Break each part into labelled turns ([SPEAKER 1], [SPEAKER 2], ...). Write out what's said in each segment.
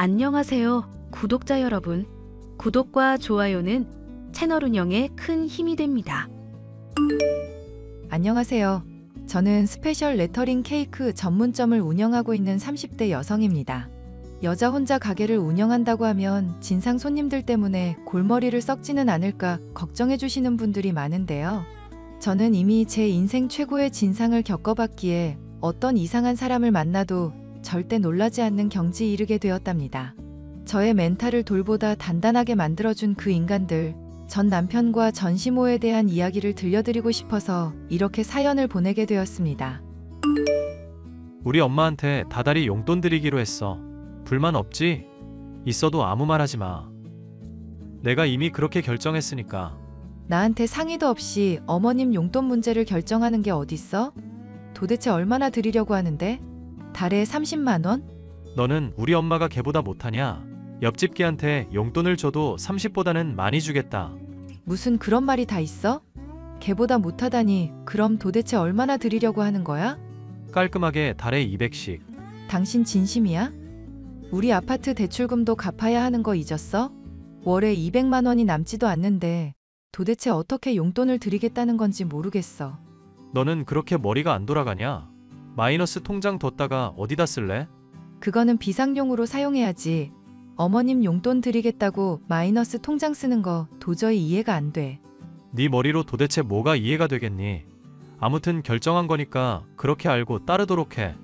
[SPEAKER 1] 안녕하세요, 구독자 여러분. 구독과 좋아요는 채널 운영에 큰 힘이 됩니다.
[SPEAKER 2] 안녕하세요. 저는 스페셜 레터링 케이크 전문점을 운영하고 있는 30대 여성입니다. 여자 혼자 가게를 운영한다고 하면 진상 손님들 때문에 골머리를 썩지는 않을까 걱정해 주시는 분들이 많은데요. 저는 이미 제 인생 최고의 진상을 겪어봤기에 어떤 이상한 사람을 만나도 절대 놀라지 않는 경지에 이르게 되었답니다. 저의 멘탈을 돌보다 단단하게 만들어준 그 인간들, 전 남편과 전시모에 대한 이야기를 들려드리고 싶어서 이렇게 사연을 보내게 되었습니다.
[SPEAKER 3] 우리 엄마한테 다달이 용돈 드리기로 했어. 불만 없지? 있어도 아무 말 하지 마. 내가 이미 그렇게 결정했으니까.
[SPEAKER 2] 나한테 상의도 없이 어머님 용돈 문제를 결정하는 게 어딨어? 도대체 얼마나 드리려고 하는데? 달에 30만 원?
[SPEAKER 3] 너는 우리 엄마가 걔보다 못하냐? 옆집 걔한테 용돈을 줘도 30보다는 많이 주겠다.
[SPEAKER 2] 무슨 그런 말이 다 있어? 걔보다 못하다니 그럼 도대체 얼마나 드리려고 하는 거야?
[SPEAKER 3] 깔끔하게 달에 200씩.
[SPEAKER 2] 당신 진심이야? 우리 아파트 대출금도 갚아야 하는 거 잊었어? 월에 200만 원이 남지도 않는데 도대체 어떻게 용돈을 드리겠다는 건지 모르겠어.
[SPEAKER 3] 너는 그렇게 머리가 안 돌아가냐? 마이너스 통장 뒀다가 어디다 쓸래?
[SPEAKER 2] 그거는 비상용으로 사용해야지. 어머님 용돈 드리겠다고 마이너스 통장 쓰는 거 도저히 이해가 안 돼.
[SPEAKER 3] 네 머리로 도대체 뭐가 이해가 되겠니? 아무튼 결정한 거니까 그렇게 알고 따르도록 해.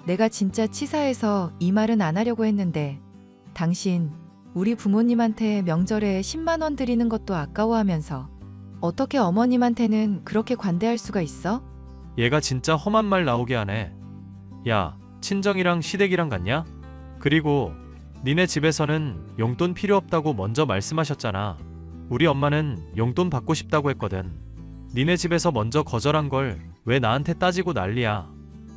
[SPEAKER 2] 내가 진짜 치사해서 이 말은 안 하려고 했는데 당신 우리 부모님한테 명절에 10만 원 드리는 것도 아까워하면서 어떻게 어머님한테는 그렇게 관대할 수가 있어?
[SPEAKER 3] 얘가 진짜 험한 말 나오게 하네. 야, 친정이랑 시댁이랑 같냐? 그리고 니네 집에서는 용돈 필요 없다고 먼저 말씀하셨잖아. 우리 엄마는 용돈 받고 싶다고 했거든. 니네 집에서 먼저 거절한 걸 왜 나한테 따지고 난리야.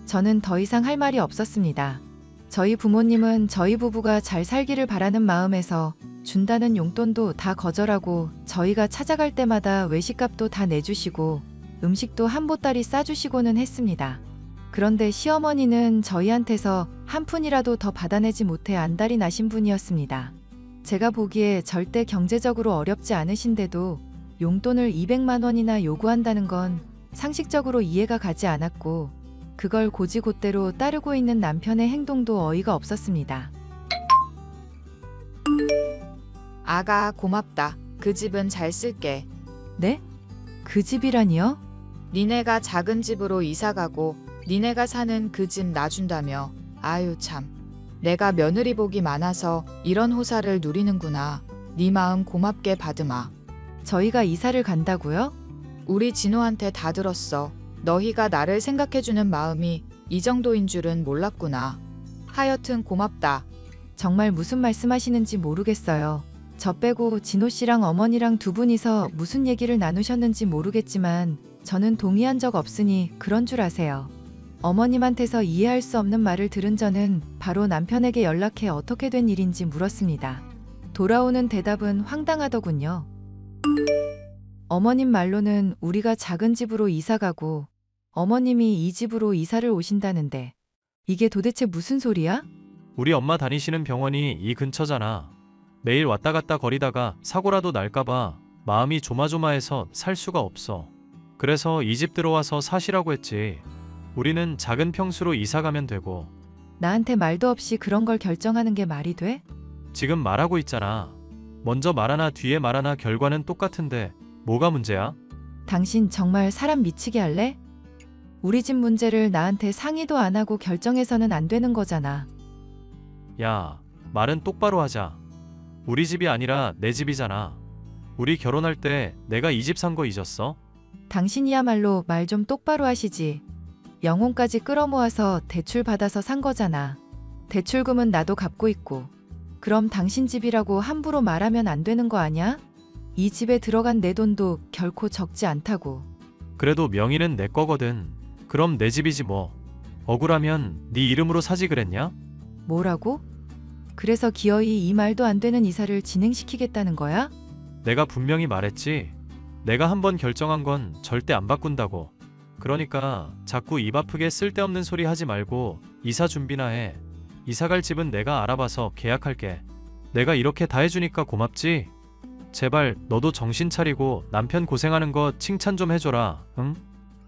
[SPEAKER 2] 저는 더 이상 할 말이 없었습니다. 저희 부모님은 저희 부부가 잘 살기를 바라는 마음에서 준다는 용돈도 다 거절하고 저희가 찾아갈 때마다 외식값도 다 내주시고 음식도 한 보따리 싸주시고는 했습니다. 그런데 시어머니는 저희한테서 한 푼이라도 더 받아내지 못해 안달이 나신 분이었습니다. 제가 보기에 절대 경제적으로 어렵지 않으신데도 용돈을 200만 원이나 요구한다는 건 상식적으로 이해가 가지 않았고 그걸 고지곳대로 따르고 있는 남편의 행동도 어이가 없었습니다.
[SPEAKER 4] 아가 고맙다. 그 집은 잘 쓸게.
[SPEAKER 2] 네? 그 집이라니요?
[SPEAKER 4] 니네가 작은 집으로 이사가고 니네가 사는 그 집 놔준다며. 아유 참. 내가 며느리 복이 많아서 이런 호사를 누리는구나. 네 마음 고맙게 받으마.
[SPEAKER 2] 저희가 이사를 간다고요?
[SPEAKER 4] 우리 진호한테 다 들었어. 너희가 나를 생각해주는 마음이 이 정도인 줄은 몰랐구나. 하여튼 고맙다.
[SPEAKER 2] 정말 무슨 말씀하시는지 모르겠어요. 저 빼고 진호 씨랑 어머니랑 두 분이서 무슨 얘기를 나누셨는지 모르겠지만 저는 동의한 적 없으니 그런 줄 아세요. 어머님한테서 이해할 수 없는 말을 들은 저는 바로 남편에게 연락해 어떻게 된 일인지 물었습니다. 돌아오는 대답은 황당하더군요. 어머님 말로는 우리가 작은 집으로 이사가고 어머님이 이 집으로 이사를 오신다는데 이게 도대체 무슨 소리야?
[SPEAKER 3] 우리 엄마 다니시는 병원이 이 근처잖아. 매일 왔다 갔다 거리다가 사고라도 날까봐 마음이 조마조마해서 살 수가 없어. 그래서 이 집 들어와서 사시라고 했지. 우리는 작은 평수로 이사 가면 되고.
[SPEAKER 2] 나한테 말도 없이 그런 걸 결정하는 게 말이 돼?
[SPEAKER 3] 지금 말하고 있잖아. 먼저 말하나 뒤에 말하나 결과는 똑같은데 뭐가 문제야?
[SPEAKER 2] 당신 정말 사람 미치게 할래? 우리 집 문제를 나한테 상의도 안 하고 결정해서는 안 되는 거잖아.
[SPEAKER 3] 야, 말은 똑바로 하자. 우리 집이 아니라 내 집이잖아. 우리 결혼할 때 내가 이 집 산 거 잊었어?
[SPEAKER 2] 당신이야말로 말 좀 똑바로 하시지. 영혼까지 끌어모아서 대출 받아서 산 거잖아. 대출금은 나도 갚고 있고. 그럼 당신 집이라고 함부로 말하면 안 되는 거 아냐? 이 집에 들어간 내 돈도 결코 적지 않다고.
[SPEAKER 3] 그래도 명의는 내 거거든. 그럼 내 집이지 뭐. 억울하면 네 이름으로 사지 그랬냐?
[SPEAKER 2] 뭐라고? 그래서 기어이 이 말도 안 되는 이사를 진행시키겠다는 거야?
[SPEAKER 3] 내가 분명히 말했지. 내가 한번 결정한 건 절대 안 바꾼다고. 그러니까 자꾸 입 아프게 쓸데없는 소리 하지 말고 이사 준비나 해. 이사갈 집은 내가 알아봐서 계약할게. 내가 이렇게 다 해주니까 고맙지? 제발 너도 정신 차리고 남편 고생하는 거 칭찬 좀 해줘라. 응?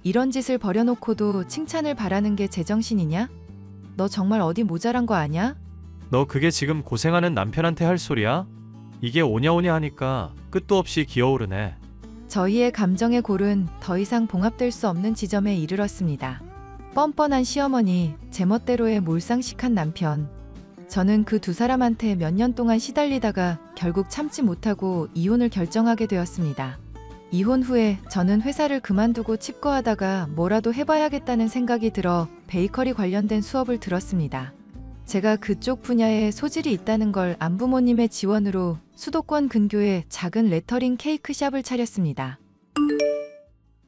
[SPEAKER 2] 이런 짓을 벌여놓고도 칭찬을 바라는 게 제정신이냐? 너 정말 어디 모자란 거 아냐?
[SPEAKER 3] 너 그게 지금 고생하는 남편한테 할 소리야? 이게 오냐오냐 하니까 끝도 없이 기어오르네.
[SPEAKER 2] 저희의 감정의 골은 더 이상 봉합될 수 없는 지점에 이르렀습니다. 뻔뻔한 시어머니, 제멋대로의 몰상식한 남편. 저는 그 두 사람한테 몇 년 동안 시달리다가 결국 참지 못하고 이혼을 결정하게 되었습니다. 이혼 후에 저는 회사를 그만두고 칩거하다가 뭐라도 해봐야겠다는 생각이 들어 베이커리 관련된 수업을 들었습니다. 제가 그쪽 분야에 소질이 있다는 걸 안 부모님의 지원으로 수도권 근교에 작은 레터링 케이크샵을 차렸습니다.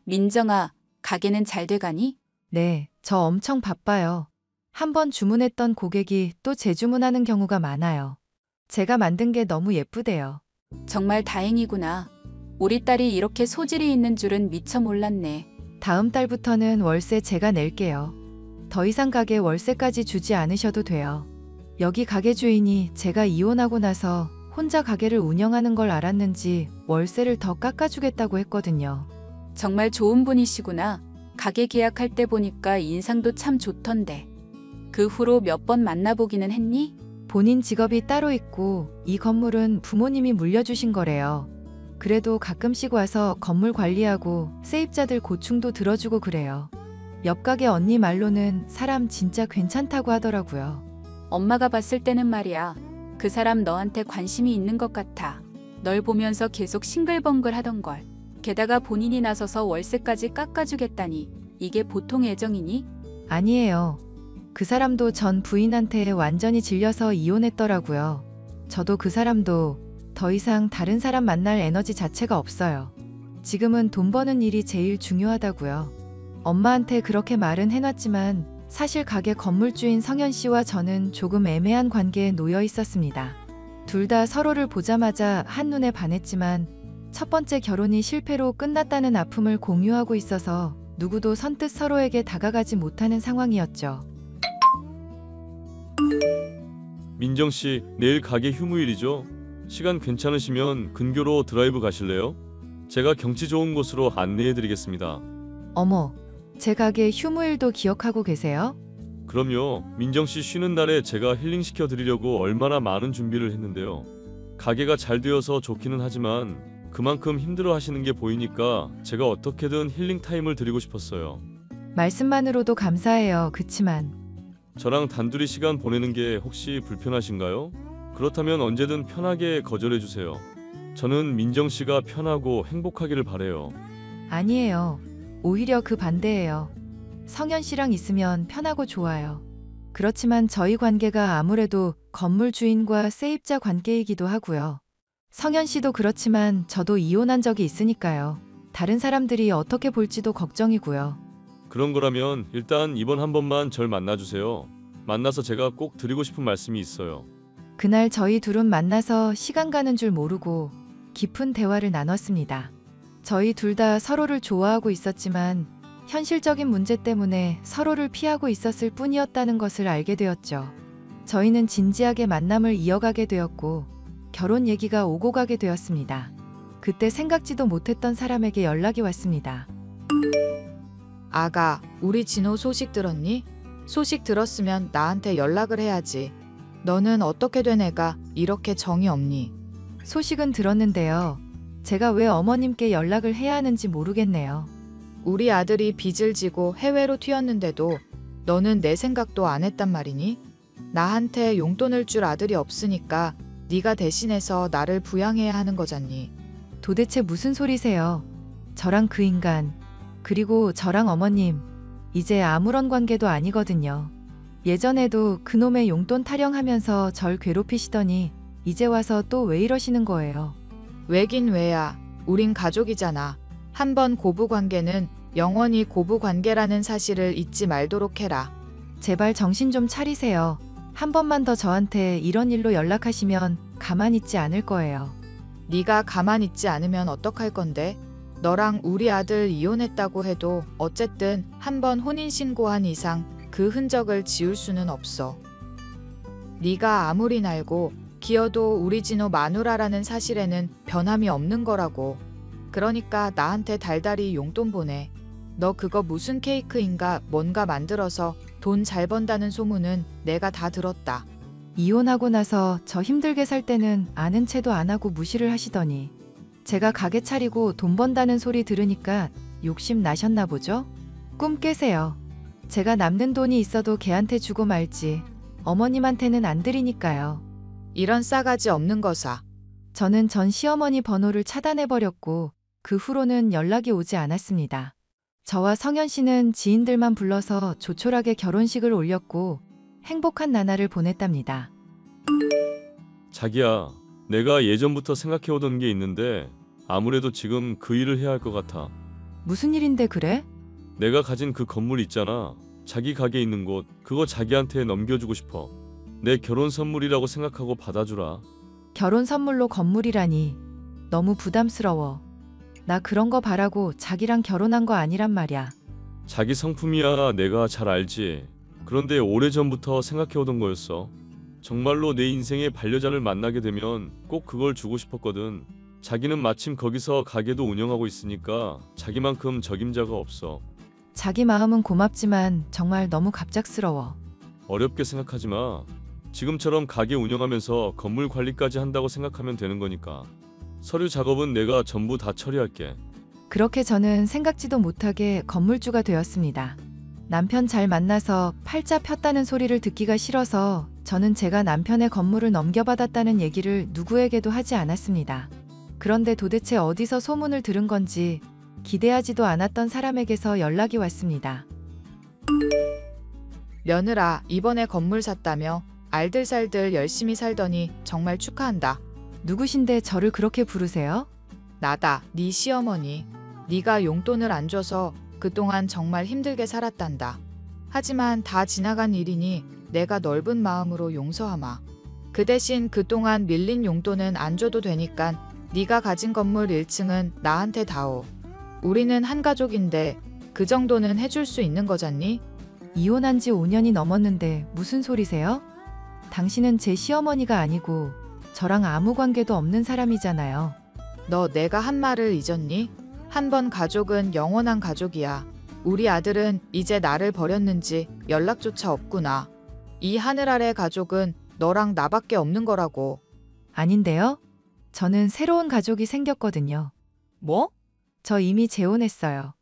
[SPEAKER 5] 민정아, 가게는 잘 돼가니?
[SPEAKER 2] 네, 저 엄청 바빠요. 한번 주문했던 고객이 또 재주문하는 경우가 많아요. 제가 만든 게 너무 예쁘대요.
[SPEAKER 5] 정말 다행이구나. 우리 딸이 이렇게 소질이 있는 줄은 미처 몰랐네.
[SPEAKER 2] 다음 달부터는 월세 제가 낼게요. 더 이상 가게 월세까지 주지 않으셔도 돼요. 여기 가게 주인이 제가 이혼하고 나서 혼자 가게를 운영하는 걸 알았는지 월세를 더 깎아주겠다고 했거든요.
[SPEAKER 5] 정말 좋은 분이시구나. 가게 계약할 때 보니까 인상도 참 좋던데. 그 후로 몇 번 만나보기는 했니?
[SPEAKER 2] 본인 직업이 따로 있고 이 건물은 부모님이 물려주신 거래요. 그래도 가끔씩 와서 건물 관리하고 세입자들 고충도 들어주고 그래요. 옆 가게 언니 말로는 사람 진짜 괜찮다고 하더라고요.
[SPEAKER 5] 엄마가 봤을 때는 말이야. 그 사람 너한테 관심이 있는 것 같아. 널 보면서 계속 싱글벙글 하던걸. 게다가 본인이 나서서 월세까지 깎아주겠다니. 이게 보통 애정이니?
[SPEAKER 2] 아니에요. 그 사람도 전 부인한테 완전히 질려서 이혼했더라고요. 저도 그 사람도 더 이상 다른 사람 만날 에너지 자체가 없어요. 지금은 돈 버는 일이 제일 중요하다고요. 엄마한테 그렇게 말은 해놨지만 사실 가게 건물주인 성현 씨와 저는 조금 애매한 관계에 놓여 있었습니다. 둘 다 서로를 보자마자 한눈에 반했지만 첫 번째 결혼이 실패로 끝났다는 아픔을 공유하고 있어서 누구도 선뜻 서로에게 다가가지 못하는 상황이었죠.
[SPEAKER 6] 민정 씨, 내일 가게 휴무일이죠? 시간 괜찮으시면 근교로 드라이브 가실래요? 제가 경치 좋은 곳으로 안내해 드리겠습니다.
[SPEAKER 2] 어머, 제 가게 휴무일도 기억하고 계세요?
[SPEAKER 6] 그럼요. 민정 씨 쉬는 날에 제가 힐링시켜 드리려고 얼마나 많은 준비를 했는데요. 가게가 잘 되어서 좋기는 하지만 그만큼 힘들어 하시는 게 보이니까 제가 어떻게든 힐링 타임을 드리고 싶었어요.
[SPEAKER 2] 말씀만으로도 감사해요. 그치만
[SPEAKER 6] 저랑 단둘이 시간 보내는 게 혹시 불편하신가요? 그렇다면 언제든 편하게 거절해 주세요. 저는 민정 씨가 편하고 행복하기를 바래요.
[SPEAKER 2] 아니에요. 오히려 그 반대예요. 성현 씨랑 있으면 편하고 좋아요. 그렇지만 저희 관계가 아무래도 건물 주인과 세입자 관계이기도 하고요. 성현 씨도 그렇지만 저도 이혼한 적이 있으니까요. 다른 사람들이 어떻게 볼지도 걱정이고요.
[SPEAKER 6] 그런 거라면 일단 이번 한 번만 절 만나주세요. 만나서 제가 꼭 드리고 싶은 말씀이 있어요.
[SPEAKER 2] 그날 저희 둘은 만나서 시간 가는 줄 모르고 깊은 대화를 나눴습니다. 저희 둘 다 서로를 좋아하고 있었지만 현실적인 문제 때문에 서로를 피하고 있었을 뿐이었다는 것을 알게 되었죠. 저희는 진지하게 만남을 이어가게 되었고 결혼 얘기가 오고 가게 되었습니다. 그때 생각지도 못했던 사람에게 연락이 왔습니다.
[SPEAKER 4] 아가, 우리 진호 소식 들었니? 소식 들었으면 나한테 연락을 해야지. 너는 어떻게 된 애가 이렇게 정이 없니?
[SPEAKER 2] 소식은 들었는데요. 제가 왜 어머님께 연락을 해야 하는지 모르겠네요.
[SPEAKER 4] 우리 아들이 빚을 지고 해외로 튀었는데도 너는 내 생각도 안 했단 말이니? 나한테 용돈을 줄 아들이 없으니까 네가 대신해서 나를 부양해야 하는 거잖니.
[SPEAKER 2] 도대체 무슨 소리세요? 저랑 그 인간, 그리고 저랑 어머님, 이제 아무런 관계도 아니거든요. 예전에도 그놈의 용돈 타령하면서 절 괴롭히시더니 이제 와서 또 왜 이러시는 거예요?
[SPEAKER 4] 왜긴 왜야. 우린 가족이잖아. 한번 고부관계는 영원히 고부관계라는 사실을 잊지 말도록 해라.
[SPEAKER 2] 제발 정신 좀 차리세요. 한 번만 더 저한테 이런 일로 연락하시면 가만히 있지 않을 거예요.
[SPEAKER 4] 네가 가만히 있지 않으면 어떡할 건데? 너랑 우리 아들 이혼했다고 해도 어쨌든 한번 혼인신고한 이상 그 흔적을 지울 수는 없어. 네가 아무리 날고 기어도 우리 진호 마누라라는 사실에는 변함이 없는 거라고. 그러니까 나한테 달달이 용돈 보내. 너 그거 무슨 케이크인가 뭔가 만들어서 돈 잘 번다는 소문은 내가 다 들었다.
[SPEAKER 2] 이혼하고 나서 저 힘들게 살 때는 아는 체도 안 하고 무시를 하시더니 제가 가게 차리고 돈 번다는 소리 들으니까 욕심 나셨나 보죠? 꿈 깨세요. 제가 남는 돈이 있어도 걔한테 주고 말지 어머님한테는 안 드리니까요.
[SPEAKER 4] 이런 싸가지 없는 거사.
[SPEAKER 2] 저는 전 시어머니 번호를 차단해버렸고 그 후로는 연락이 오지 않았습니다. 저와 성현 씨는 지인들만 불러서 조촐하게 결혼식을 올렸고 행복한 나날을 보냈답니다.
[SPEAKER 6] 자기야, 내가 예전부터 생각해오던 게 있는데 아무래도 지금 그 일을 해야 할 것 같아.
[SPEAKER 2] 무슨 일인데 그래?
[SPEAKER 6] 내가 가진 그 건물 있잖아. 자기 가게 있는 곳, 그거 자기한테 넘겨주고 싶어. 내 결혼 선물이라고 생각하고 받아주라.
[SPEAKER 2] 결혼 선물로 건물이라니 너무 부담스러워. 나 그런 거 바라고 자기랑 결혼한 거 아니란 말이야.
[SPEAKER 6] 자기 성품이야 내가 잘 알지. 그런데 오래전부터 생각해오던 거였어. 정말로 내 인생의 반려자를 만나게 되면 꼭 그걸 주고 싶었거든. 자기는 마침 거기서 가게도 운영하고 있으니까 자기만큼 적임자가 없어.
[SPEAKER 2] 자기 마음은 고맙지만 정말 너무 갑작스러워.
[SPEAKER 6] 어렵게 생각하지 마. 지금처럼 가게 운영하면서 건물 관리까지 한다고 생각하면 되는 거니까. 서류 작업은 내가 전부 다 처리할게.
[SPEAKER 2] 그렇게 저는 생각지도 못하게 건물주가 되었습니다. 남편 잘 만나서 팔자 폈다는 소리를 듣기가 싫어서 저는 제가 남편의 건물을 넘겨받았다는 얘기를 누구에게도 하지 않았습니다. 그런데 도대체 어디서 소문을 들은 건지 기대하지도 않았던 사람에게서 연락이 왔습니다.
[SPEAKER 4] 며느라, 이번에 건물 샀다며? 알들살들 열심히 살더니 정말 축하한다.
[SPEAKER 2] 누구신데 저를 그렇게 부르세요?
[SPEAKER 4] 나다, 네 시어머니. 네가 용돈을 안 줘서 그동안 정말 힘들게 살았단다. 하지만 다 지나간 일이니 내가 넓은 마음으로 용서하마. 그 대신 그동안 밀린 용돈은 안 줘도 되니까 네가 가진 건물 1층은 나한테 다오. 우리는 한 가족인데 그 정도는 해줄 수 있는 거잖니?
[SPEAKER 2] 이혼한 지 5년이 넘었는데 무슨 소리세요? 당신은 제 시어머니가 아니고 저랑 아무 관계도 없는 사람이잖아요.
[SPEAKER 4] 너 내가 한 말을 잊었니? 한 번 가족은 영원한 가족이야. 우리 아들은 이제 나를 버렸는지 연락조차 없구나. 이 하늘 아래 가족은 너랑 나밖에 없는 거라고.
[SPEAKER 2] 아닌데요? 저는 새로운 가족이 생겼거든요.
[SPEAKER 4] 뭐?
[SPEAKER 2] 저 이미 재혼했어요.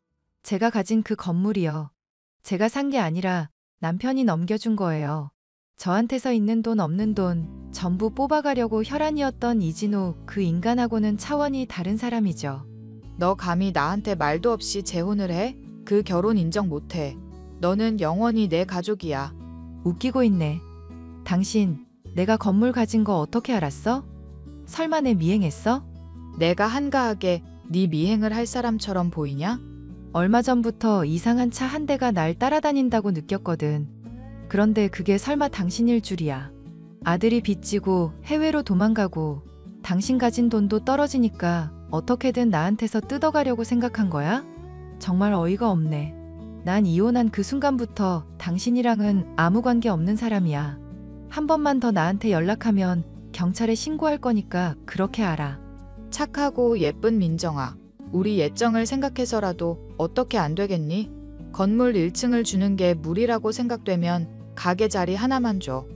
[SPEAKER 2] 제가 가진 그 건물이요. 제가 산 게 아니라 남편이 넘겨준 거예요. 저한테서 있는 돈 없는 돈 전부 뽑아가려고 혈안이었던 이진호 그 인간하고는 차원이 다른 사람이죠.
[SPEAKER 4] 너 감히 나한테 말도 없이 재혼을 해? 그 결혼 인정 못해. 너는 영원히 내 가족이야.
[SPEAKER 2] 웃기고 있네. 당신 내가 건물 가진 거 어떻게 알았어? 설마 내 미행했어?
[SPEAKER 4] 내가 한가하게 네 미행을 할 사람처럼 보이냐?
[SPEAKER 2] 얼마 전부터 이상한 차 한 대가 날 따라다닌다고 느꼈거든. 그런데 그게 설마 당신일 줄이야. 아들이 빚지고 해외로 도망가고 당신 가진 돈도 떨어지니까 어떻게든 나한테서 뜯어가려고 생각한 거야? 정말 어이가 없네. 난 이혼한 그 순간부터 당신이랑은 아무 관계 없는 사람이야. 한 번만 더 나한테 연락하면 경찰에 신고할 거니까 그렇게 알아.
[SPEAKER 4] 착하고 예쁜 민정아. 우리 예정을 생각해서라도 어떻게 안 되겠니? 건물 1층을 주는 게 무리라고 생각되면 가게 자리 하나만 줘.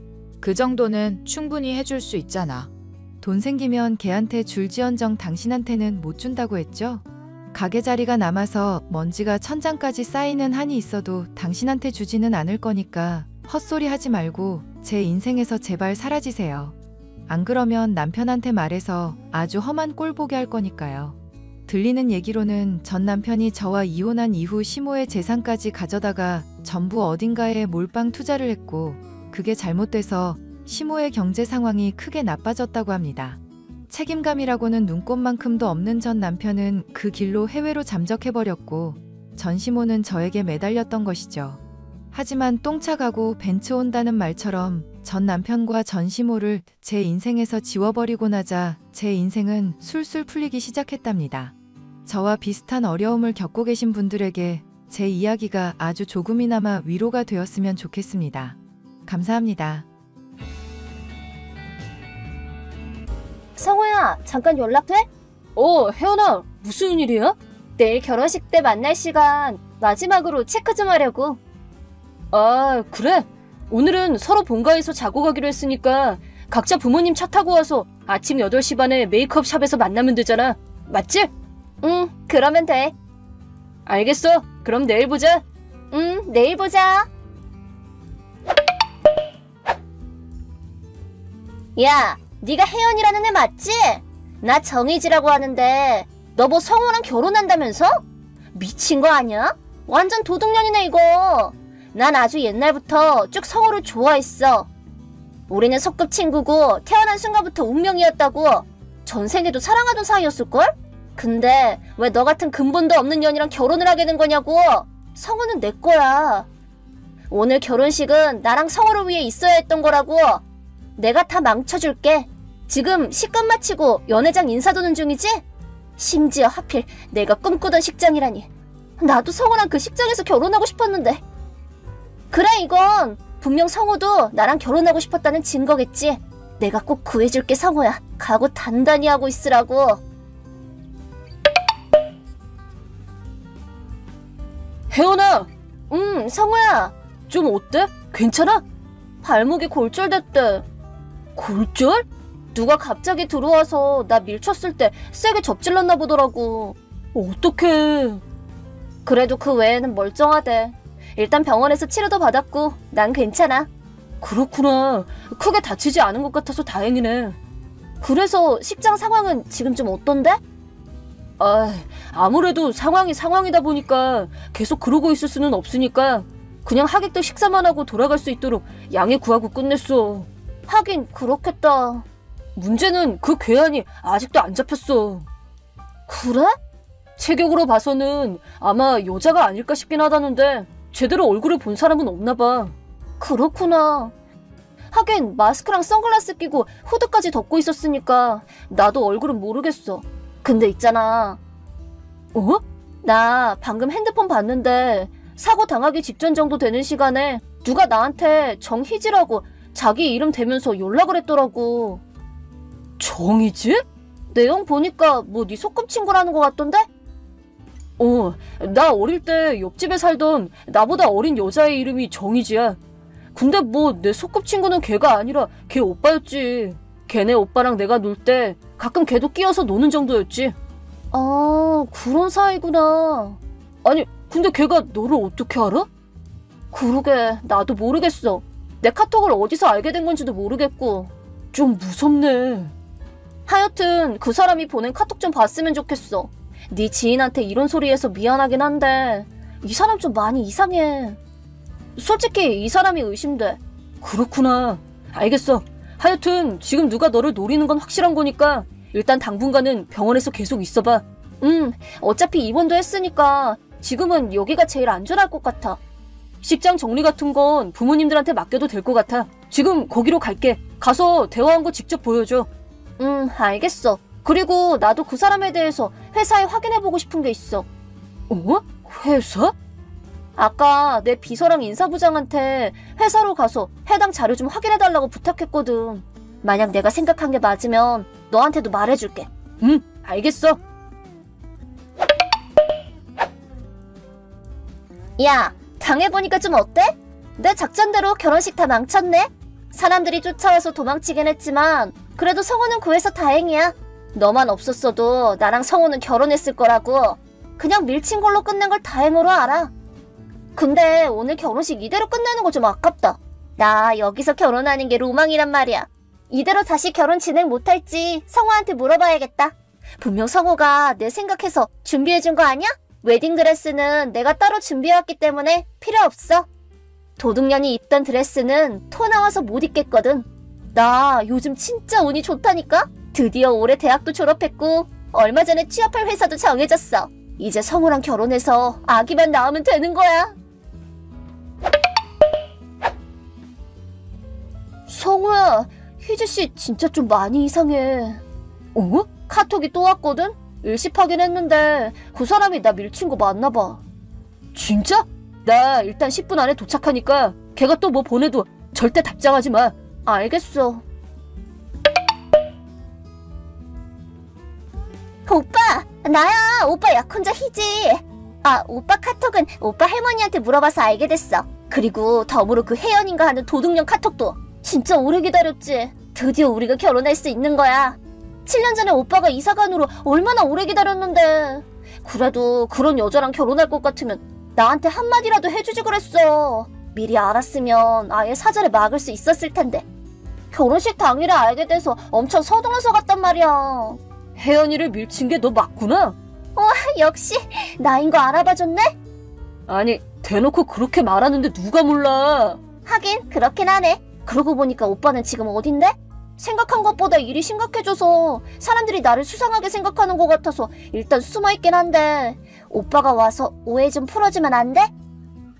[SPEAKER 4] 그 정도는 충분히 해줄 수 있잖아.
[SPEAKER 2] 돈 생기면 걔한테 줄지언정 당신한테는 못 준다고 했죠? 가게 자리가 남아서 먼지가 천장까지 쌓이는 한이 있어도 당신한테 주지는 않을 거니까 헛소리 하지 말고 제 인생에서 제발 사라지세요. 안 그러면 남편한테 말해서 아주 험한 꼴 보게 할 거니까요. 들리는 얘기로는 전 남편이 저와 이혼한 이후 시모의 재산까지 가져다가 전부 어딘가에 몰빵 투자를 했고 그게 잘못돼서 시모의 경제 상황이 크게 나빠졌다고 합니다. 책임감이라고는 눈꼽만큼도 없는 전 남편은 그 길로 해외로 잠적해버렸고 전 시모는 저에게 매달렸던 것이죠. 하지만 똥차 가고 벤츠 온다는 말처럼 전 남편과 전 시모를 제 인생에서 지워버리고 나자 제 인생은 술술 풀리기 시작했답니다. 저와 비슷한 어려움을 겪고 계신 분들에게 제 이야기가 아주 조금이나마 위로가 되었으면 좋겠습니다. 감사합니다.
[SPEAKER 7] 성우야, 잠깐 연락 돼? 혜연아, 무슨 일이야? 내일 결혼식 때 만날 시간 마지막으로 체크 좀 하려고. 아, 그래? 오늘은 서로 본가에서 자고 가기로 했으니까 각자 부모님 차 타고 와서 아침 8시 반에 메이크업 샵에서 만나면 되잖아. 맞지? 응, 그러면 돼. 알겠어. 그럼 내일 보자. 응, 내일 보자. 야, 네가 혜연이라는 애 맞지? 나 정희지라고 하는데 너 뭐 성우랑 결혼한다면서? 미친 거 아니야? 완전 도둑년이네 이거. 난 아주 옛날부터 쭉 성우를 좋아했어. 우리는 소꿉친구고 태어난 순간부터 운명이었다고. 전생에도 사랑하던 사이였을걸? 근데 왜 너 같은 근본도 없는 년이랑 결혼을 하게 된 거냐고. 성우는 내 거야. 오늘 결혼식은 나랑 성우를 위해 있어야 했던 거라고. 내가 다 망쳐줄게. 지금 식끝 마치고 연회장 인사 도는 중이지? 심지어 하필 내가 꿈꾸던 식장이라니. 나도 성우랑 그 식장에서 결혼하고 싶었는데. 그래, 이건 분명 성우도 나랑 결혼하고 싶었다는 증거겠지. 내가 꼭 구해줄게, 성우야. 각오 단단히 하고 있으라고. 혜연아! 성우야. 좀 어때? 괜찮아? 발목이 골절됐대. 골절? 누가 갑자기 들어와서 나 밀쳤을 때 세게 접질렀나 보더라고. 어떡해. 그래도 그 외에는 멀쩡하대. 일단 병원에서 치료도 받았고 난 괜찮아. 그렇구나. 크게 다치지 않은 것 같아서 다행이네. 그래서 식장 상황은 지금 좀 어떤데? 아무래도 상황이 상황이다 보니까 계속 그러고 있을 수는 없으니까 그냥 하객들 식사만 하고 돌아갈 수 있도록 양해 구하고 끝냈어. 하긴 그렇겠다. 문제는 그 괴한이 아직도 안 잡혔어. 그래? 체격으로 봐서는 아마 여자가 아닐까 싶긴 하다는데 제대로 얼굴을 본 사람은 없나 봐. 그렇구나. 하긴 마스크랑 선글라스 끼고 후드까지 덮고 있었으니까 나도 얼굴은 모르겠어. 근데 있잖아. 나 방금 핸드폰 봤는데 사고 당하기 직전 정도 되는 시간에 누가 나한테 정희지라고 자기 이름 대면서 연락을 했더라고. 정희지? 내용 보니까 뭐 네 소꿉친구라는 것 같던데? 나 어릴 때 옆집에 살던 나보다 어린 여자의 이름이 정희지야. 근데 뭐 내 소꿉친구는 걔가 아니라 걔 오빠였지. 걔네 오빠랑 내가 놀 때 가끔 걔도 끼어서 노는 정도였지. 아, 그런 사이구나. 아니, 근데 걔가 너를 어떻게 알아? 그러게, 나도 모르겠어. 내 카톡을 어디서 알게 된 건지도 모르겠고. 좀 무섭네. 하여튼 그 사람이 보낸 카톡 좀 봤으면 좋겠어. 네 지인한테 이런 소리 해서 미안하긴 한데 이 사람 좀 많이 이상해. 솔직히 이 사람이 의심돼. 그렇구나. 알겠어. 하여튼 지금 누가 너를 노리는 건 확실한 거니까 일단 당분간은 병원에서 계속 있어봐. 어차피 입원도 했으니까 지금은 여기가 제일 안전할 것 같아. 식장 정리 같은 건 부모님들한테 맡겨도 될 것 같아. 지금 거기로 갈게. 가서 대화한 거 직접 보여줘. 알겠어. 그리고 나도 그 사람에 대해서 회사에 확인해보고 싶은 게 있어. 회사? 아까 내 비서랑 인사부장한테 회사로 가서 해당 자료 좀 확인해달라고 부탁했거든. 만약 내가 생각한 게 맞으면 너한테도 말해줄게. 알겠어. 야, 당해보니까 좀 어때? 내 작전대로 결혼식 다 망쳤네? 사람들이 쫓아와서 도망치긴 했지만 그래도 성우는 구해서 다행이야. 너만 없었어도 나랑 성우는 결혼했을 거라고. 그냥 밀친 걸로 끝낸 걸 다행으로 알아. 근데 오늘 결혼식 이대로 끝내는 거 좀 아깝다. 나 여기서 결혼하는 게 로망이란 말이야. 이대로 다시 결혼 진행 못할지 성우한테 물어봐야겠다. 분명 성우가 내 생각해서 준비해준 거 아니야? 웨딩드레스는 내가 따로 준비해왔기 때문에 필요 없어. 도둑년이 입던 드레스는 토 나와서 못 입겠거든. 나 요즘 진짜 운이 좋다니까? 드디어 올해 대학도 졸업했고 얼마 전에 취업할 회사도 정해졌어. 이제 성우랑 결혼해서 아기만 낳으면 되는 거야. 성우야, 희지씨 진짜 좀 많이 이상해. 카톡이 또 왔거든? 일십하긴 했는데 그 사람이 나 밀친 거 맞나 봐. 진짜? 나 일단 10분 안에 도착하니까 걔가 또 뭐 보내도 절대 답장하지 마. 알겠어. 오빠, 나야. 오빠 약혼자 희지. 아, 오빠 카톡은 오빠 할머니한테 물어봐서 알게 됐어. 그리고 덤으로 그 혜연인가 하는 도둑년 카톡도 진짜 오래 기다렸지. 드디어 우리가 결혼할 수 있는 거야. 7년 전에 오빠가 이사간 후로 얼마나 오래 기다렸는데. 그래도 그런 여자랑 결혼할 것 같으면 나한테 한마디라도 해주지 그랬어. 미리 알았으면 아예 사전에 막을 수 있었을 텐데. 결혼식 당일에 알게 돼서 엄청 서둘러서 갔단 말이야.
[SPEAKER 1] 혜연이를 밀친 게 너 맞구나?
[SPEAKER 7] 역시 나인 거 알아봐줬네?
[SPEAKER 1] 아니, 대놓고 그렇게 말하는데 누가 몰라?
[SPEAKER 7] 하긴 그렇긴 하네. 그러고 보니까 오빠는 지금 어딘데? 생각한 것보다 일이 심각해져서 사람들이 나를 수상하게 생각하는 것 같아서 일단 숨어있긴 한데, 오빠가 와서 오해 좀 풀어주면 안 돼?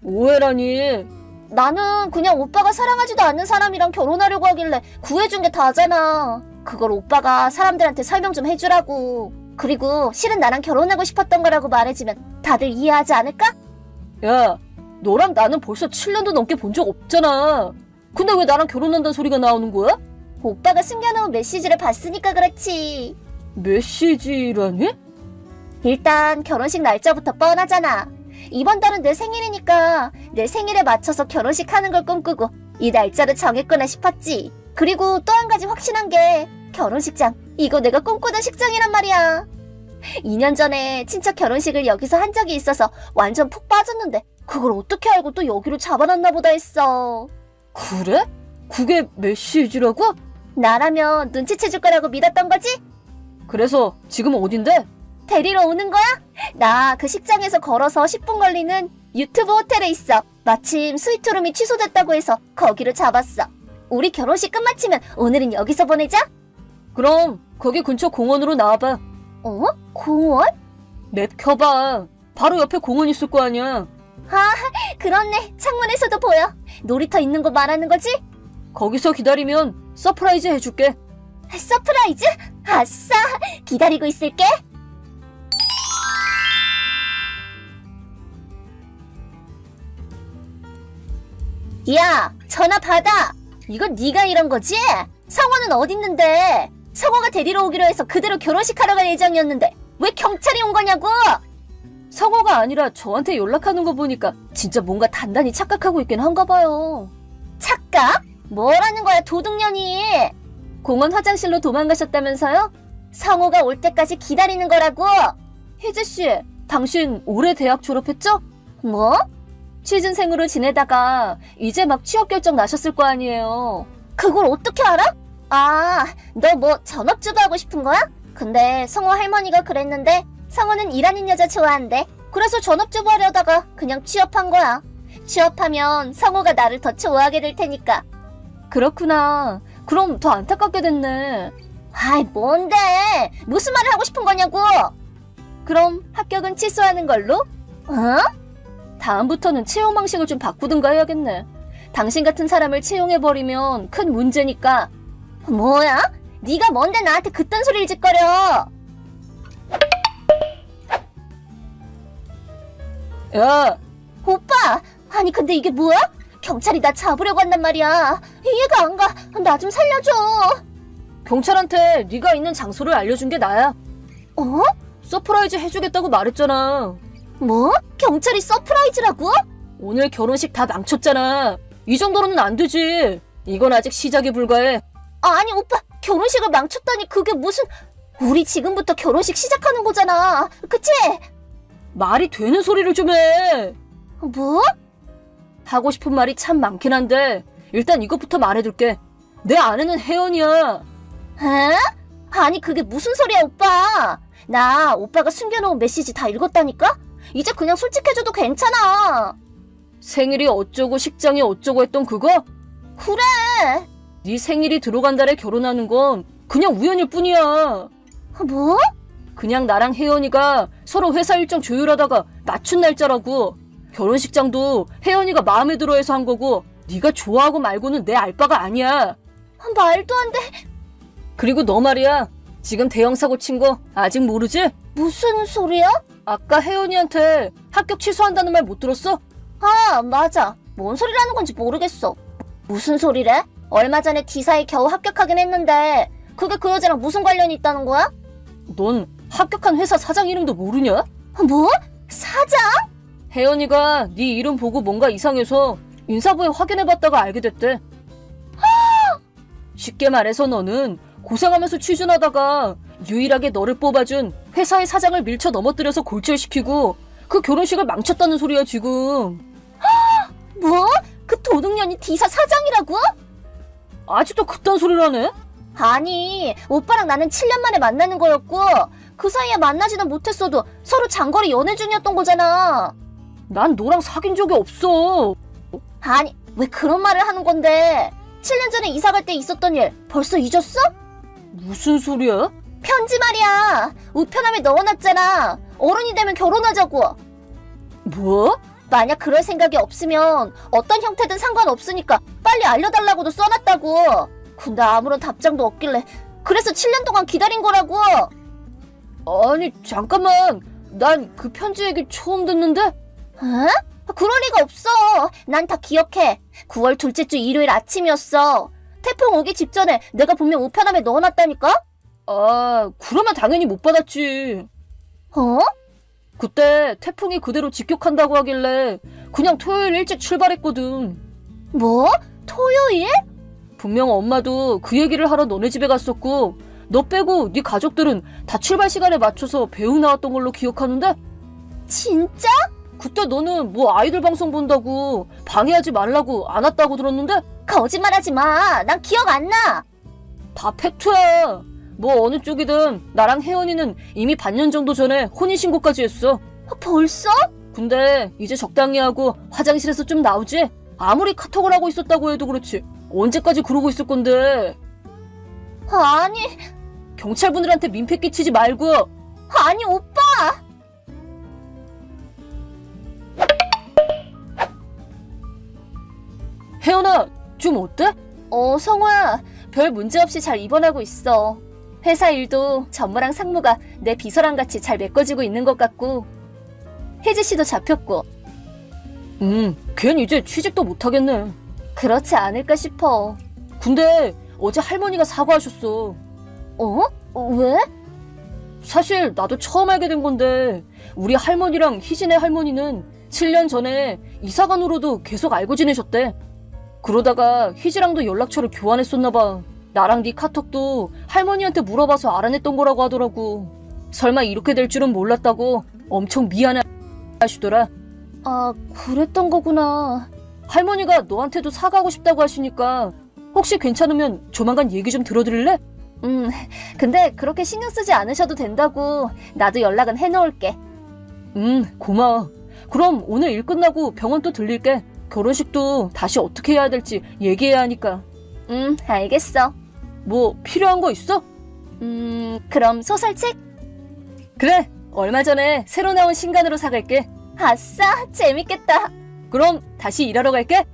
[SPEAKER 1] 오해라니.
[SPEAKER 7] 나는 그냥 오빠가 사랑하지도 않는 사람이랑 결혼하려고 하길래 구해준 게 다잖아. 그걸 오빠가 사람들한테 설명 좀 해주라고. 그리고 실은 나랑 결혼하고 싶었던 거라고 말해주면 다들 이해하지 않을까?
[SPEAKER 1] 야, 너랑 나는 벌써 7년도 넘게 본 적 없잖아. 근데 왜 나랑 결혼한다는 소리가 나오는 거야?
[SPEAKER 7] 오빠가 숨겨놓은 메시지를 봤으니까 그렇지.
[SPEAKER 1] 메시지라니?
[SPEAKER 7] 일단 결혼식 날짜부터 뻔하잖아. 이번 달은 내 생일이니까 내 생일에 맞춰서 결혼식 하는 걸 꿈꾸고 이 날짜를 정했구나 싶었지. 그리고 또 한 가지 확신한 게 결혼식장, 이거 내가 꿈꾸던 식장이란 말이야. 2년 전에 친척 결혼식을 여기서 한 적이 있어서 완전 푹 빠졌는데 그걸 어떻게 알고 또 여기로 잡아놨나 보다 했어.
[SPEAKER 1] 그래? 그게 메시지라고?
[SPEAKER 7] 나라면 눈치채줄 거라고 믿었던 거지?
[SPEAKER 1] 그래서 지금 어딘데?
[SPEAKER 7] 데리러 오는 거야? 나 그 식장에서 걸어서 10분 걸리는 유튜브 호텔에 있어. 마침 스위트룸이 취소됐다고 해서 거기로 잡았어. 우리 결혼식 끝마치면 오늘은 여기서 보내자.
[SPEAKER 1] 그럼 거기 근처 공원으로 나와봐.
[SPEAKER 7] 어? 공원?
[SPEAKER 1] 맵 켜봐. 바로 옆에 공원 있을 거 아니야.
[SPEAKER 7] 아, 그렇네. 창문에서도 보여. 놀이터 있는 거 말하는 거지?
[SPEAKER 1] 거기서 기다리면 서프라이즈 해줄게.
[SPEAKER 7] 서프라이즈? 아싸! 기다리고 있을게. 야, 전화 받아. 이건 네가 이런 거지? 성호는 어딨는데? 성호가 데리러 오기로 해서 그대로 결혼식 하러 갈 예정이었는데 왜 경찰이 온 거냐고?
[SPEAKER 1] 성호가 아니라 저한테 연락하는 거 보니까 진짜 뭔가 단단히 착각하고 있긴 한가 봐요.
[SPEAKER 7] 착각? 뭐라는 거야, 도둑년이?
[SPEAKER 1] 공원 화장실로 도망가셨다면서요?
[SPEAKER 7] 성호가 올 때까지 기다리는 거라고.
[SPEAKER 1] 혜지씨, 당신 올해 대학 졸업했죠?
[SPEAKER 7] 뭐?
[SPEAKER 1] 취준생으로 지내다가 이제 막 취업 결정 나셨을 거 아니에요.
[SPEAKER 7] 그걸 어떻게 알아? 아, 너 뭐 전업주부 하고 싶은 거야? 근데 성호 할머니가 그랬는데 성호는 일하는 여자 좋아한대. 그래서 전업주부 하려다가 그냥 취업한 거야. 취업하면 성호가 나를 더 좋아하게 될 테니까.
[SPEAKER 1] 그렇구나. 그럼 더 안타깝게 됐네.
[SPEAKER 7] 아이, 뭔데? 무슨 말을 하고 싶은 거냐고?
[SPEAKER 1] 그럼 합격은 취소하는 걸로?
[SPEAKER 7] 어?
[SPEAKER 1] 다음부터는 채용 방식을 좀 바꾸든가 해야겠네. 당신 같은 사람을 채용해버리면 큰 문제니까.
[SPEAKER 7] 뭐야? 네가 뭔데 나한테 그딴 소리를 짓거려?
[SPEAKER 1] 야,
[SPEAKER 7] 오빠! 아니 근데 이게 뭐야? 경찰이 나 잡으려고 한단 말이야. 이해가 안 가. 나 좀 살려줘.
[SPEAKER 1] 경찰한테 네가 있는 장소를 알려준 게 나야.
[SPEAKER 7] 어?
[SPEAKER 1] 서프라이즈 해주겠다고 말했잖아.
[SPEAKER 7] 뭐? 경찰이 서프라이즈라고?
[SPEAKER 1] 오늘 결혼식 다 망쳤잖아. 이 정도로는 안 되지. 이건 아직 시작에 불과해.
[SPEAKER 7] 아니 오빠, 결혼식을 망쳤다니 그게 무슨... 우리 지금부터 결혼식 시작하는 거잖아. 그치?
[SPEAKER 1] 말이 되는 소리를 좀 해.
[SPEAKER 7] 뭐?
[SPEAKER 1] 하고 싶은 말이 참 많긴 한데 일단 이것부터 말해둘게. 내 아내는 혜연이야.
[SPEAKER 7] 에? 아니 그게 무슨 소리야 오빠. 나 오빠가 숨겨놓은 메시지 다 읽었다니까? 이제 그냥 솔직해져도 괜찮아.
[SPEAKER 1] 생일이 어쩌고 식장이 어쩌고 했던 그거?
[SPEAKER 7] 그래.
[SPEAKER 1] 네 생일이 들어간 달에 결혼하는 건 그냥 우연일 뿐이야.
[SPEAKER 7] 뭐?
[SPEAKER 1] 그냥 나랑 혜연이가 서로 회사 일정 조율하다가 맞춘 날짜라고. 결혼식장도 혜연이가 마음에 들어해서 한 거고 네가 좋아하고 말고는 내 알바가 아니야.
[SPEAKER 7] 말도 안 돼.
[SPEAKER 1] 그리고 너 말이야. 지금 대형 사고 친 거 아직 모르지?
[SPEAKER 7] 무슨 소리야?
[SPEAKER 1] 아까 혜연이한테 합격 취소한다는 말 못 들었어?
[SPEAKER 7] 아, 맞아. 뭔 소리라는 건지 모르겠어. 무슨 소리래? 얼마 전에 D사에 겨우 합격하긴 했는데 그게 그 여자랑 무슨 관련이 있다는 거야?
[SPEAKER 1] 넌 합격한 회사 사장 이름도 모르냐?
[SPEAKER 7] 뭐? 사장?
[SPEAKER 1] 혜연이가 네 이름 보고 뭔가 이상해서 인사부에 확인해봤다가 알게 됐대. 쉽게 말해서 너는 고생하면서 취준하다가 유일하게 너를 뽑아준 회사의 사장을 밀쳐 넘어뜨려서 골절시키고 그 결혼식을 망쳤다는 소리야 지금.
[SPEAKER 7] 뭐? 그 도둑년이 D사 사장이라고?
[SPEAKER 1] 아직도 그딴 소리를 하네?
[SPEAKER 7] 아니, 오빠랑 나는 7년 만에 만나는 거였고 그 사이에 만나지는 못했어도 서로 장거리 연애 중이었던 거잖아.
[SPEAKER 1] 난 너랑 사귄 적이 없어.
[SPEAKER 7] 아니, 왜 그런 말을 하는 건데? 7년 전에 이사 갈 때 있었던 일 벌써 잊었어?
[SPEAKER 1] 무슨 소리야?
[SPEAKER 7] 편지 말이야. 우편함에 넣어놨잖아. 어른이 되면 결혼하자고.
[SPEAKER 1] 뭐?
[SPEAKER 7] 만약 그럴 생각이 없으면 어떤 형태든 상관없으니까 빨리 알려달라고도 써놨다고. 근데 아무런 답장도 없길래 그래서 7년 동안 기다린 거라고.
[SPEAKER 1] 아니 잠깐만, 난 그 편지 얘기 처음 듣는데?
[SPEAKER 7] 어? 그럴 리가 없어. 난 다 기억해. 9월 둘째 주 일요일 아침이었어. 태풍 오기 직전에 내가 분명 우편함에 넣어놨다니까?
[SPEAKER 1] 아, 그러면 당연히 못 받았지.
[SPEAKER 7] 어?
[SPEAKER 1] 그때 태풍이 그대로 직격한다고 하길래 그냥 토요일 일찍 출발했거든.
[SPEAKER 7] 뭐? 토요일?
[SPEAKER 1] 분명 엄마도 그 얘기를 하러 너네 집에 갔었고 너 빼고 네 가족들은 다 출발 시간에 맞춰서 배웅 나왔던 걸로 기억하는데?
[SPEAKER 7] 진짜?
[SPEAKER 1] 그때 너는 뭐 아이들 방송 본다고 방해하지 말라고 안 왔다고 들었는데?
[SPEAKER 7] 거짓말하지 마. 난 기억 안 나.
[SPEAKER 1] 다 팩트야. 뭐 어느 쪽이든 나랑 혜연이는 이미 반년 정도 전에 혼인신고까지 했어.
[SPEAKER 7] 벌써?
[SPEAKER 1] 근데 이제 적당히 하고 화장실에서 좀 나오지? 아무리 카톡을 하고 있었다고 해도 그렇지 언제까지 그러고 있을 건데.
[SPEAKER 7] 아니,
[SPEAKER 1] 경찰분들한테 민폐 끼치지 말고.
[SPEAKER 7] 아니 오빠.
[SPEAKER 1] 혜연아, 좀 어때?
[SPEAKER 7] 성우야, 별 문제 없이 잘 입원하고 있어. 회사 일도 전무랑 상무가 내 비서랑 같이 잘 메꿔지고 있는 것 같고 혜지 씨도 잡혔고.
[SPEAKER 1] 걘 이제 취직도 못하겠네.
[SPEAKER 7] 그렇지 않을까 싶어.
[SPEAKER 1] 근데 어제 할머니가 사과하셨어.
[SPEAKER 7] 왜?
[SPEAKER 1] 사실 나도 처음 알게 된 건데 우리 할머니랑 희진의 할머니는 7년 전에 이사간으로도 계속 알고 지내셨대. 그러다가 희지랑도 연락처를 교환했었나 봐. 나랑 네 카톡도 할머니한테 물어봐서 알아냈던 거라고 하더라고. 설마 이렇게 될 줄은 몰랐다고 엄청 미안해 하시더라.
[SPEAKER 7] 아, 그랬던 거구나.
[SPEAKER 1] 할머니가 너한테도 사과하고 싶다고 하시니까 혹시 괜찮으면 조만간 얘기 좀 들어드릴래?
[SPEAKER 7] 근데 그렇게 신경 쓰지 않으셔도 된다고. 나도 연락은 해놓을게.
[SPEAKER 1] 고마워. 그럼 오늘 일 끝나고 병원 또 들릴게. 결혼식도 다시 어떻게 해야 될지 얘기해야 하니까.
[SPEAKER 7] 알겠어.
[SPEAKER 1] 뭐 필요한 거 있어?
[SPEAKER 7] 그럼 소설책?
[SPEAKER 1] 그래, 얼마 전에 새로 나온 신간으로 사갈게.
[SPEAKER 7] 아싸, 재밌겠다.
[SPEAKER 1] 그럼 다시 일하러 갈게.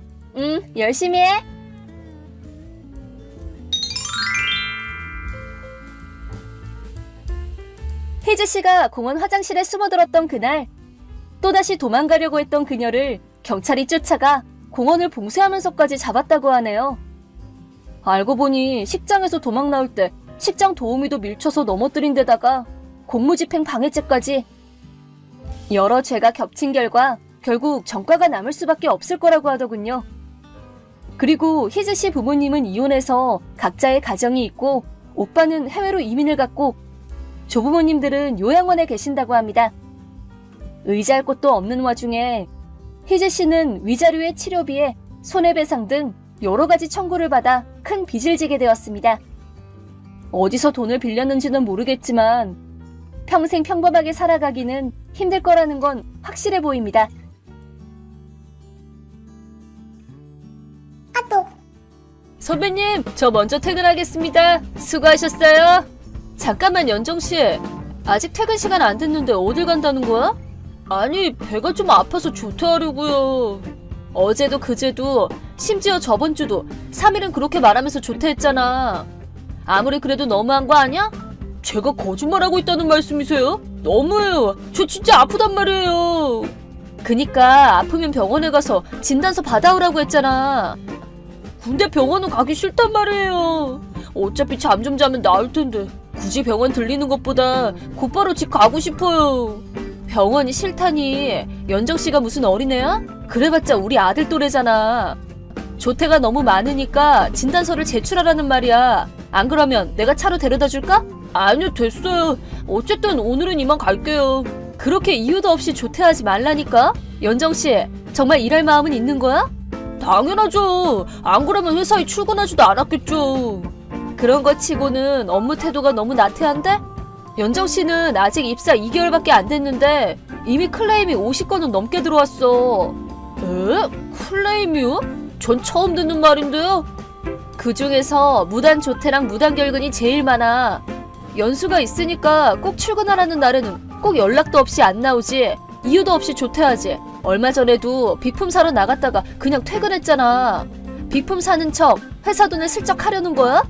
[SPEAKER 7] 열심히 해.
[SPEAKER 1] 혜지 씨가 공원 화장실에 숨어들었던 그날, 또다시 도망가려고 했던 그녀를 경찰이 쫓아가 공원을 봉쇄하면서까지 잡았다고 하네요. 알고 보니 식장에서 도망 나올 때 식장 도우미도 밀쳐서 넘어뜨린 데다가 공무집행 방해죄까지. 여러 죄가 겹친 결과 결국 전과가 남을 수밖에 없을 거라고 하더군요. 그리고 희지 씨 부모님은 이혼해서 각자의 가정이 있고 오빠는 해외로 이민을 갔고 조부모님들은 요양원에 계신다고 합니다. 의지할 곳도 없는 와중에 희지 씨는 위자료의 치료비에 손해배상 등 여러 가지 청구를 받아 큰 빚을 지게 되었습니다. 어디서 돈을 빌렸는지는 모르겠지만 평생 평범하게 살아가기는 힘들 거라는 건 확실해 보입니다. 선배님, 저 먼저 퇴근하겠습니다. 수고하셨어요. 잠깐만, 연정씨. 아직 퇴근 시간 안 됐는데 어딜 간다는 거야? 아니, 배가 좀 아파서 조퇴하려고요. 어제도 그제도 심지어 저번 주도 3일은 그렇게 말하면서 조퇴했잖아. 아무리 그래도 너무한 거 아니야? 제가 거짓말하고 있다는 말씀이세요? 너무해요. 저 진짜 아프단 말이에요. 그니까 아프면 병원에 가서 진단서 받아오라고 했잖아. 근데 병원은 가기 싫단 말이에요. 어차피 잠 좀 자면 나을 텐데 굳이 병원 들리는 것보다 곧바로 집 가고 싶어요. 병원이 싫다니. 연정씨가 무슨 어린애야? 그래봤자 우리 아들 또래잖아. 조퇴가 너무 많으니까 진단서를 제출하라는 말이야. 안 그러면 내가 차로 데려다 줄까? 아니요, 됐어요. 어쨌든 오늘은 이만 갈게요. 그렇게 이유도 없이 조퇴하지 말라니까? 연정씨, 정말 일할 마음은 있는 거야? 당연하죠. 안 그러면 회사에 출근하지도 않았겠죠. 그런 거 치고는 업무 태도가 너무 나태한데? 연정씨는 아직 입사 2개월밖에 안 됐는데 이미 클레임이 50건은 넘게 들어왔어. 에? 클레임이요? 전 처음 듣는 말인데요. 그 중에서 무단 조퇴랑 무단 결근이 제일 많아. 연수가 있으니까 꼭 출근하라는 날에는 꼭 연락도 없이 안 나오지. 이유도 없이 조퇴하지. 얼마 전에도 비품 사러 나갔다가 그냥 퇴근했잖아. 비품 사는 척 회사 돈을 슬쩍 하려는 거야?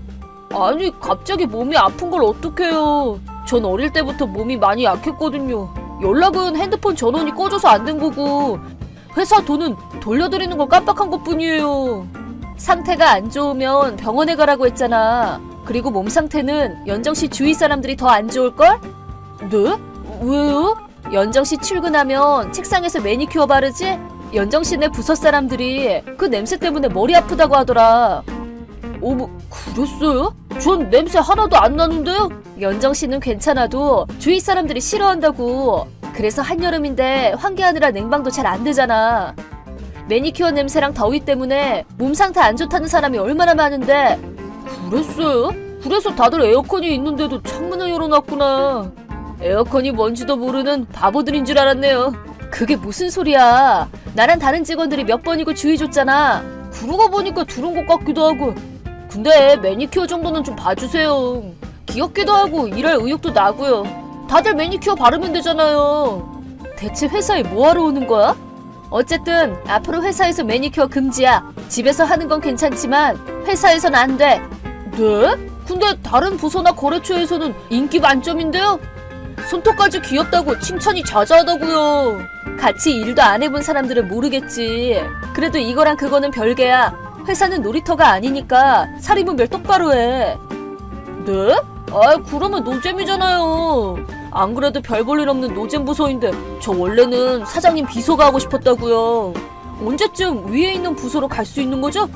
[SPEAKER 1] 아니, 갑자기 몸이 아픈 걸 어떡해요. 전 어릴 때부터 몸이 많이 약했거든요. 연락은 핸드폰 전원이 꺼져서 안 된 거고 회사 돈은 돌려드리는 걸 깜빡한 것뿐이에요. 상태가 안 좋으면 병원에 가라고 했잖아. 그리고 몸 상태는 연정씨 주위 사람들이 더 안 좋을걸? 네? 왜요? 연정씨 출근하면 책상에서 매니큐어 바르지? 연정씨네 부서 사람들이 그 냄새 때문에 머리 아프다고 하더라. 어머, 그랬어요? 전 냄새 하나도 안 나는데요? 연정씨는 괜찮아도 주위 사람들이 싫어한다고. 그래서 한여름인데 환기하느라 냉방도 잘 안 되잖아. 매니큐어 냄새랑 더위 때문에 몸 상태 안 좋다는 사람이 얼마나 많은데. 그랬어요? 그래서 다들 에어컨이 있는데도 창문을 열어놨구나. 에어컨이 뭔지도 모르는 바보들인 줄 알았네요. 그게 무슨 소리야. 나랑 다른 직원들이 몇 번이고 주의 줬잖아. 그러고 보니까 들은 것 같기도 하고. 근데 매니큐어 정도는 좀 봐주세요. 귀엽기도 하고 일할 의욕도 나고요. 다들 매니큐어 바르면 되잖아요. 대체 회사에 뭐하러 오는 거야? 어쨌든 앞으로 회사에서 매니큐어 금지야. 집에서 하는 건 괜찮지만 회사에선 안 돼. 네? 근데 다른 부서나 거래처에서는 인기 만점인데요? 손톱까지 귀엽다고 칭찬이 자자하다고요. 같이 일도 안 해본 사람들은 모르겠지. 그래도 이거랑 그거는 별개야. 회사는 놀이터가 아니니까 사리분별 똑바로 해. 네? 아, 그러면 노잼이잖아요. 안 그래도 별 볼 일 없는 노잼 부서인데 저 원래는 사장님 비서가 하고 싶었다고요. 언제쯤 위에 있는 부서로 갈 수 있는 거죠?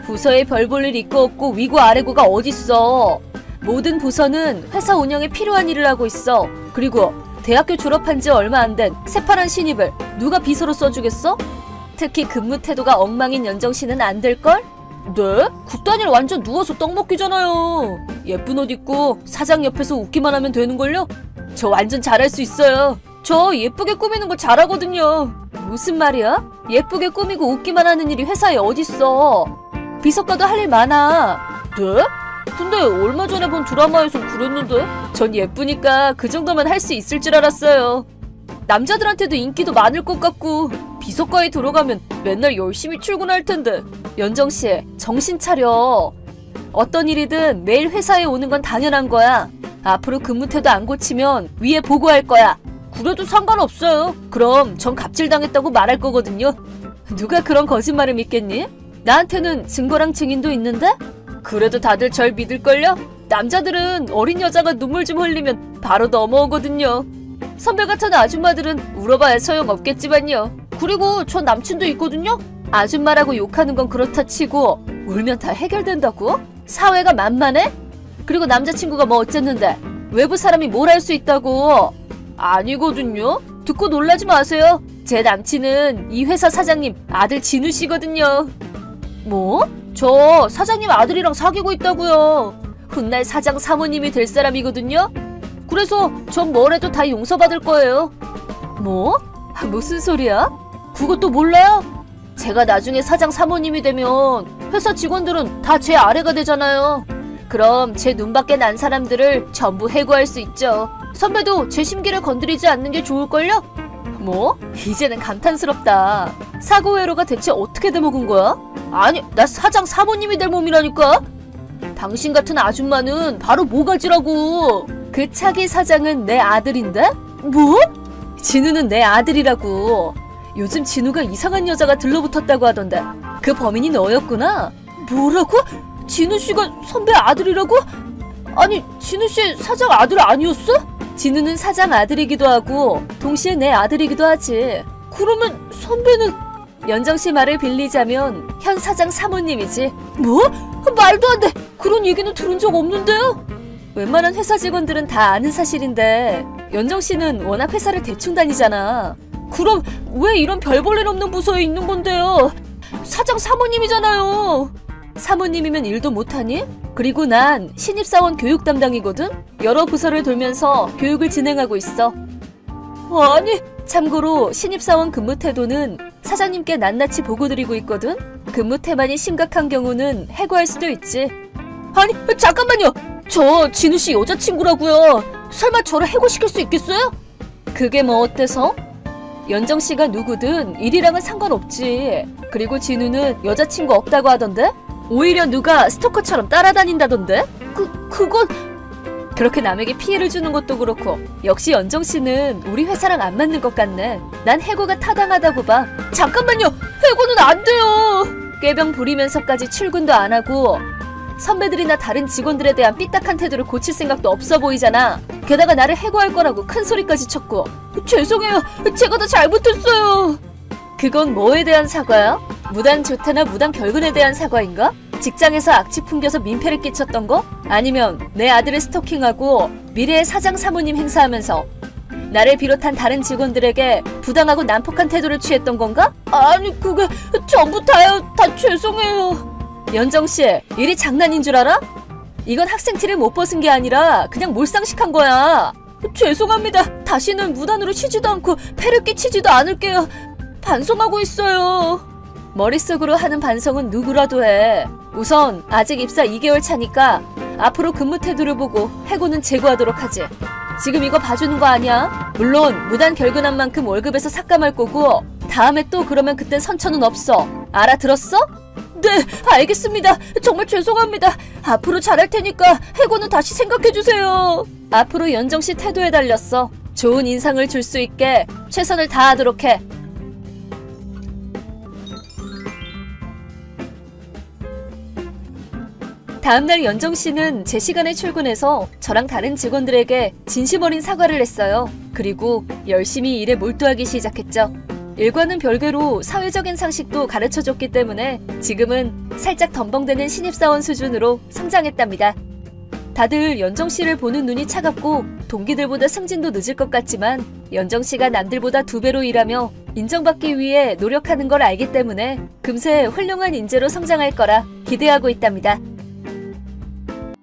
[SPEAKER 1] 부서에 별 볼 일 있고 없고 위고 아래고가 어딨어. 모든 부서는 회사 운영에 필요한 일을 하고 있어. 그리고 대학교 졸업한 지 얼마 안 된 새파란 신입을 누가 비서로 써주겠어? 특히 근무 태도가 엉망인 연정씨는 안 될걸? 네? 국단일 완전 누워서 떡 먹기잖아요. 예쁜 옷 입고 사장 옆에서 웃기만 하면 되는걸요? 저 완전 잘할 수 있어요. 저 예쁘게 꾸미는 거 잘하거든요. 무슨 말이야? 예쁘게 꾸미고 웃기만 하는 일이 회사에 어딨어. 비서과도 할 일 많아. 네? 근데 얼마 전에 본 드라마에선 그랬는데? 전 예쁘니까 그 정도만 할 수 있을 줄 알았어요. 남자들한테도 인기도 많을 것 같고 비서과에 들어가면 맨날 열심히 출근할 텐데. 연정씨, 정신 차려. 어떤 일이든 매일 회사에 오는 건 당연한 거야. 앞으로 근무 태도 안 고치면 위에 보고할 거야. 그래도 상관없어요. 그럼 전 갑질당했다고 말할 거거든요. 누가 그런 거짓말을 믿겠니? 나한테는 증거랑 증인도 있는데? 그래도 다들 절 믿을걸요? 남자들은 어린 여자가 눈물 좀 흘리면 바로 넘어오거든요. 선배 같은 아줌마들은 울어봐야 소용없겠지만요. 그리고 전 남친도 있거든요? 아줌마라고 욕하는 건 그렇다 치고 울면 다 해결된다고? 사회가 만만해? 그리고 남자친구가 뭐 어쨌는데 외부 사람이 뭘 할 수 있다고? 아니거든요. 듣고 놀라지 마세요. 제 남친은 이 회사 사장님 아들 진우씨거든요. 뭐? 저 사장님 아들이랑 사귀고 있다고요. 훗날 사장 사모님이 될 사람이거든요. 그래서 전 뭘 해도 다 용서받을 거예요. 뭐? 무슨 소리야? 그것도 몰라요? 제가 나중에 사장 사모님이 되면 회사 직원들은 다 제 아래가 되잖아요. 그럼 제 눈밖에 난 사람들을 전부 해고할 수 있죠. 선배도 제 심기를 건드리지 않는 게 좋을걸요? 뭐? 이제는 감탄스럽다. 사고회로가 대체 어떻게 돼먹은 거야? 아니, 나 사장 사모님이 될 몸이라니까? 당신 같은 아줌마는 바로 모가지라고. 그 차기 사장은 내 아들인데? 뭐? 진우는 내 아들이라고. 요즘 진우가 이상한 여자가 들러붙었다고 하던데 그 범인이 너였구나? 뭐라고? 진우씨가 선배 아들이라고?
[SPEAKER 7] 아니, 진우 씨 사장 아들 아니었어?
[SPEAKER 1] 진우는 사장 아들이기도 하고 동시에 내 아들이기도 하지.
[SPEAKER 7] 그러면 선배는
[SPEAKER 1] 연정 씨 말을 빌리자면 현 사장 사모님이지.
[SPEAKER 7] 뭐? 말도 안 돼. 그런 얘기는 들은 적 없는데요?
[SPEAKER 1] 웬만한 회사 직원들은 다 아는 사실인데 연정 씨는 워낙 회사를 대충 다니잖아.
[SPEAKER 7] 그럼 왜 이런 별 볼 일 없는 부서에 있는 건데요? 사장 사모님이잖아요.
[SPEAKER 1] 사모님이면 일도 못하니? 그리고 난 신입사원 교육 담당이거든? 여러 부서를 돌면서 교육을 진행하고 있어.
[SPEAKER 7] 아니,
[SPEAKER 1] 참고로 신입사원 근무 태도는 사장님께 낱낱이 보고드리고 있거든? 근무 태만이 심각한 경우는 해고할 수도 있지.
[SPEAKER 7] 아니, 잠깐만요. 저 진우 씨 여자친구라고요. 설마 저를 해고시킬 수 있겠어요?
[SPEAKER 1] 그게 뭐 어때서? 연정 씨가 누구든 일이랑은 상관없지. 그리고 진우는 여자친구 없다고 하던데? 오히려 누가 스토커처럼 따라다닌다던데?
[SPEAKER 7] 그건
[SPEAKER 1] 그렇게 남에게 피해를 주는 것도 그렇고 역시 연정 씨는 우리 회사랑 안 맞는 것 같네. 난 해고가 타당하다고 봐.
[SPEAKER 7] 잠깐만요. 해고는 안 돼요.
[SPEAKER 1] 꾀병 부리면서까지 출근도 안 하고 선배들이나 다른 직원들에 대한 삐딱한 태도를 고칠 생각도 없어 보이잖아. 게다가 나를 해고할 거라고 큰 소리까지 쳤고.
[SPEAKER 7] 죄송해요. 제가 다 잘못했어요.
[SPEAKER 1] 그건 뭐에 대한 사과야? 무단 조퇴나 무단 결근에 대한 사과인가? 직장에서 악취 풍겨서 민폐를 끼쳤던 거? 아니면 내 아들을 스토킹하고 미래의 사장 사모님 행사하면서 나를 비롯한 다른 직원들에게 부당하고 난폭한 태도를 취했던 건가?
[SPEAKER 7] 아니, 그게 전부 다요. 다 죄송해요.
[SPEAKER 1] 연정씨, 일이 장난인 줄 알아? 이건 학생 티를 못 벗은 게 아니라 그냥 몰상식한 거야.
[SPEAKER 7] 죄송합니다. 다시는 무단으로 쉬지도 않고 폐를 끼치지도 않을게요. 반성하고 있어요.
[SPEAKER 1] 머릿속으로 하는 반성은 누구라도 해. 우선 아직 입사 2개월 차니까 앞으로 근무 태도를 보고 해고는 제고하도록 하지. 지금 이거 봐주는 거 아니야? 물론 무단 결근한 만큼 월급에서 삭감할 거고 다음에 또 그러면 그땐 선처는 없어. 알아들었어?
[SPEAKER 7] 네, 알겠습니다. 정말 죄송합니다. 앞으로 잘할 테니까 해고는 다시 생각해주세요.
[SPEAKER 1] 앞으로 연정씨 태도에 달렸어. 좋은 인상을 줄 수 있게 최선을 다하도록 해. 다음날 연정씨는 제 시간에 출근해서 저랑 다른 직원들에게 진심 어린 사과를 했어요. 그리고 열심히 일에 몰두하기 시작했죠. 일과는 별개로 사회적인 상식도 가르쳐줬기 때문에 지금은 살짝 덤벙대는 신입사원 수준으로 성장했답니다. 다들 연정씨를 보는 눈이 차갑고 동기들보다 승진도 늦을 것 같지만 연정씨가 남들보다 2배로 일하며 인정받기 위해 노력하는 걸 알기 때문에 금세 훌륭한 인재로 성장할 거라 기대하고 있답니다.